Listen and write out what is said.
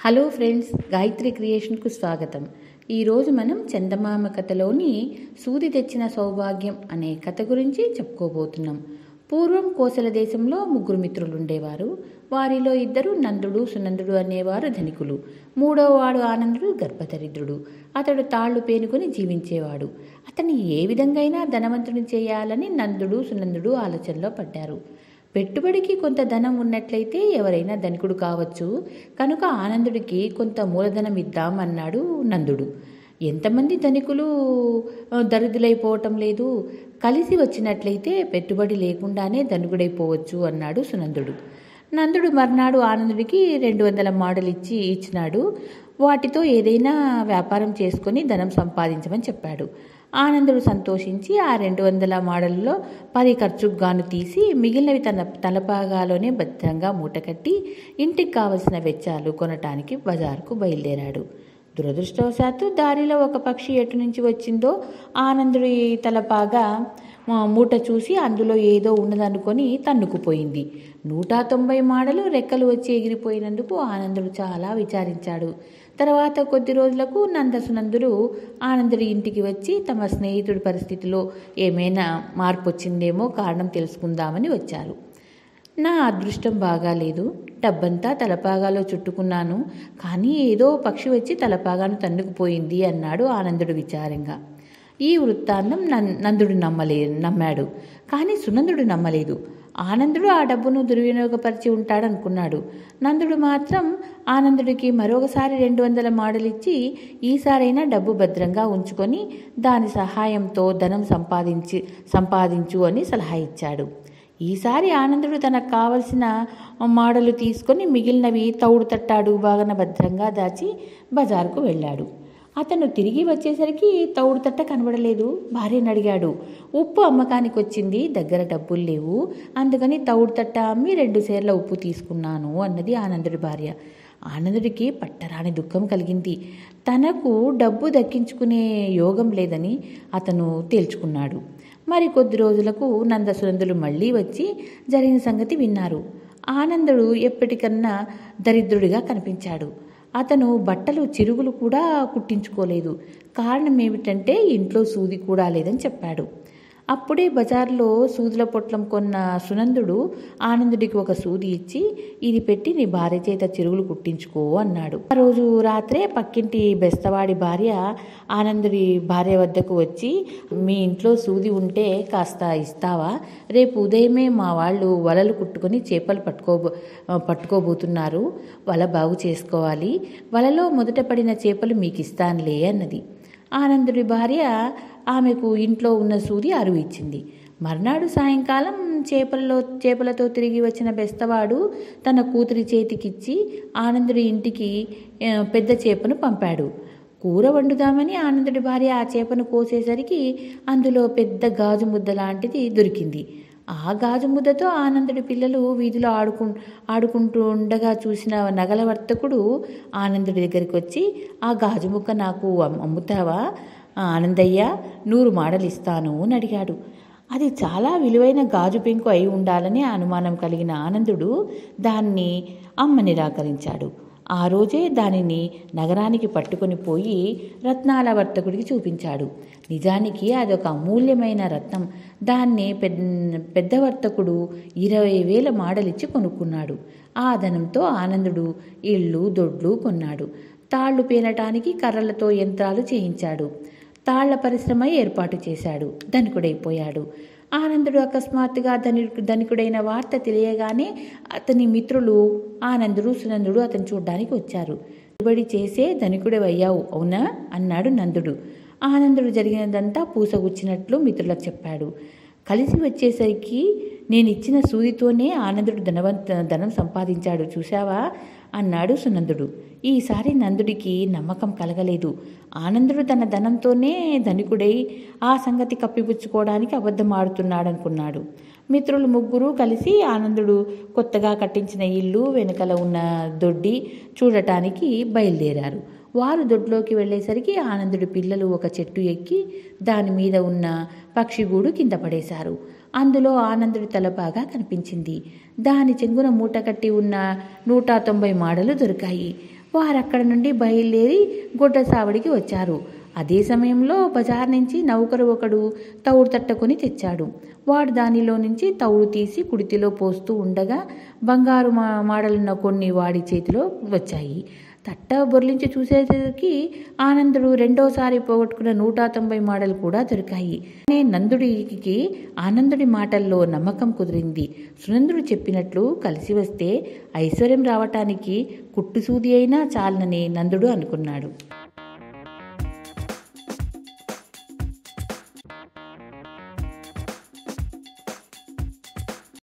Hello friends, Gayatri క్రియేషన్కు స్వాగతం. ఈరోజు మనం చందమామ కథలోని సూది తెచ్చిన సౌభాగ్యం అనే కథ గురించి చెప్పుకోబోతున్నాం. పూర్వం కోసల దేశంలో 3 మిత్రులు ఉండేవారు. వారిలో 2 నందుడు, సునందుడు అనేవారు ధనికులు. 3వ వాడు ఆనందుడు గర్భదరిద్రుడు. అతడు తాళ్లు పేనుకొని జీవించేవాడు. అతన్ని ఏ విధంగా ధనవంతుని చేయాలని నందుడు, సునందుడు ఆలోచనలో పడ్డారు. పెట్టుబడికి కొంత ధనం ఉన్నట్లయితే ఎవరైనా ధనికుడు కావచ్చు, కనుక ఆనందుడికి కొంత మూలధనం ఇద్దామన్నాడు నందుడు. ఎంతమంది ధనికులు దరిద్రులైపోవటం లేదు, కలిసి వచ్చినట్లయితే పెట్టుబడి లేకుండానే ధనికుడైపోవచ్చు అన్నాడు సునందుడు. నందుడు మర్నాడు ఆనందుడికి 200 మాడలు ఇచ్చినాడు. వాటితో ఏదైనా వ్యాపారం చేసుకొని ధనం సంపాదించమని చెప్పాడు. ఆనందుడు సంతోషించి ఆ 200 మాడలలో 10 ఖర్చుకు గాను తీసి మిగిలినవి తన తలపాగాలోనే భద్రంగా మూటకట్టి ఇంటికి కావలసిన వెచ్చాలు కొనటానికి బజారుకు బయలుదేరాడు. దురదృష్టవశాత్తు దారిలో ఒక పక్షి ఎటు నుంచి వచ్చిందో ఆనందుడి తలపాగా మూట చూసి అందులో ఏదో ఉన్నదనుకొని తన్నుకుపోయింది. 190 మాడలు రెక్కలు వచ్చి ఎగిరిపోయినందుకు ఆనందుడు చాలా విచారించాడు. తర్వాత కొద్ది రోజులకు నందసునందులు ఆనందుడి ఇంటికి వచ్చి తమ స్నేహితుడి పరిస్థితిలో ఏమైనా మార్పు వచ్చిందేమో కారణం తెలుసుకుందామని వచ్చారు. నా అదృష్టం బాగాలేదు, డబ్బంతా తలపాగాలో చుట్టుకున్నాను, కానీ ఏదో పక్షి వచ్చి తలపాగాను తన్నుకుపోయింది అన్నాడు ఆనందుడు విచారంగా. ఈ వృత్తాంతం నందుడు నమ్మాడు, కానీ సునందుడు నమ్మలేదు. ఆనందుడు ఆ డబ్బును దుర్వినియోగపరిచి ఉంటాడనుకున్నాడు. నందుడు మాత్రం ఆనందుడికి మరొకసారి 200 మాడలు ఇచ్చి ఈసారైనా డబ్బు భద్రంగా ఉంచుకొని దాని సహాయంతో ధనం సంపాదించు అని సలహా ఇచ్చాడు. ఈసారి ఆనందుడు తనకు కావలసిన మాడలు తీసుకొని మిగిలినవి తౌడు తట్టాడు బాగాన భద్రంగా దాచి బజారుకు వెళ్ళాడు. అతను తిరిగి వచ్చేసరికి తౌడు తట్ట కనబడలేదు. భార్యను అడిగాడు. ఉప్పు అమ్మకానికి వచ్చింది, దగ్గర డబ్బులు లేవు, అందుకని తౌడు తట్ట అమ్మి 2 సేర్ల ఉప్పు తీసుకున్నాను అన్నది ఆనందుడి భార్య. ఆనందుడికి పట్టరాని దుఃఖం కలిగింది. తనకు డబ్బు దక్కించుకునే యోగం లేదని అతను తేల్చుకున్నాడు. మరి కొద్ది రోజులకు నందసునందులు మళ్ళీ వచ్చి జరిగిన సంగతి విన్నారు. ఆనందుడు ఎప్పటికన్నా దరిద్రుడిగా కనిపించాడు. అతను బట్టలు చిరుగులు కూడా కుట్టించుకోలేదు. కారణం ఏమిటంటే ఇంట్లో సూది కూడా లేదని చెప్పాడు. అప్పుడే బజార్లో సూదుల పొట్లం కొన్న సునందుడు ఆనందుడికి ఒక సూది ఇచ్చి, ఇది పెట్టి నీ భార్య చేత చిరుగులు కుట్టించుకో అన్నాడు. ఆ రోజు రాత్రే పక్కింటి బెస్తవాడి భార్య ఆనందుడి భార్య వద్దకు వచ్చి, మీ ఇంట్లో సూది ఉంటే కాస్త ఇస్తావా? రేపు ఉదయమే మా వాళ్ళు వలలు కుట్టుకొని చేపలు పట్టుకోబోతున్నారు, వల బాగు చేసుకోవాలి, వలలో మొదట పడిన చేపలు మీకు ఇస్తానులే అన్నది. ఆనందుడి భార్య ఆమెకు ఇంట్లో ఉన్న సూది అరువు ఇచ్చింది. మర్నాడు సాయంకాలం చేపలతో తిరిగి వచ్చిన బెస్తవాడు తన కూతురి చేతికిచ్చి ఆనందుడి ఇంటికి పెద్ద చేపను పంపాడు. కూర వండుదామని ఆనందుడి భార్య ఆ చేపను కోసేసరికి అందులో పెద్ద గాజు ముద్ద లాంటిది దొరికింది. ఆ గాజు ముద్దతో ఆనందుడి పిల్లలు వీధిలో ఆడుకుంటూ ఉండగా చూసిన నగల వర్తకుడు ఆనందుడి దగ్గరికి వచ్చి, ఆ గాజు ముక్క నాకు అమ్ముతావా ఆనందయ్య, 100 మాడలు ఇస్తాను అని అడిగాడు. అది చాలా విలువైన గాజు పెంకు అయి ఉండాలని అనుమానం కలిగిన ఆనందుడు దాన్ని నిరాకరించాడు. ఆ రోజే దానిని నగరానికి పట్టుకొని పోయి రత్నాల వర్తకుడికి చూపించాడు. నిజానికి అదొక అమూల్యమైన రత్నం. దాన్ని పెద్ద వర్తకుడు 20,000 మాడలిచ్చి కొనుక్కున్నాడు. ఆ ధనంతో ఆనందుడు ఇళ్ళు దొడ్లు కొన్నాడు. తాళ్లు పేనటానికి కర్రలతో యంత్రాలు చేయించాడు. తాళ్ల పరిశ్రమ ఏర్పాటు చేశాడు. ధనికుడైపోయాడు. ఆనందుడు అకస్మాత్తుగా ధనికుడైన వార్త తెలియగానే అతని మిత్రులు ఆనందుడు, సునందుడు అతను చూడ్డానికి వచ్చారు. పెట్టుబడి చేసే ధనికుడవయ్యావు అవునా అన్నాడు నందుడు. ఆనందుడు జరిగినదంతా పూసగుచ్చినట్లు మిత్రులకు చెప్పాడు. కలిసి వచ్చేసరికి నేను ఇచ్చిన సూదితోనే ఆనందుడు ధనం సంపాదించాడు చూశావా అన్నాడు సునందుడు. ఈసారి నందుడికి నమ్మకం కలగలేదు. ఆనందుడు తన ధనంతోనే ధనికుడై ఆ సంగతి కప్పిపుచ్చుకోవడానికి అబద్ధం ఆడుతున్నాడనుకున్నాడు. మిత్రులు 3 కలిసి ఆనందుడు కొత్తగా కట్టించిన ఇల్లు వెనుకల ఉన్న దొడ్డి చూడటానికి బయలుదేరారు. వారు దొడ్లోకి వెళ్ళేసరికి ఆనందుడి పిల్లలు ఒక చెట్టు ఎక్కి దాని మీద ఉన్న పక్షిగూడు కింద పడేశారు. అందులో ఆనందుడి తల బాగా కనిపించింది. దాని చెంగున మూట కట్టి ఉన్న 190 మాడలు దొరికాయి. వారక్కడ నుండి బయలుదేరి గుడ్డ సావడికి వచ్చారు. అదే సమయంలో బజార్ నుంచి నౌకరు ఒకడు తౌడు తట్టకొని తెచ్చాడు. వాడు దానిలో నుంచి తౌడు తీసి కుడితిలో పోస్తూ ఉండగా బంగారు మాడలున్న కొన్ని వాడి చేతిలో వచ్చాయి. తట్ట బొర్లించి చూసేసరికి ఆనందుడు రెండోసారి పోగొట్టుకున్న 190 మాడలు కూడా దొరికాయి. నందుడికి ఆనందుడి మాటల్లో నమ్మకం కుదిరింది. సునందుడు చెప్పినట్లు కలిసి వస్తే ఐశ్వర్యం రావటానికి కుట్టుసూది అయినా చాలనని నందుడు అనుకున్నాడు.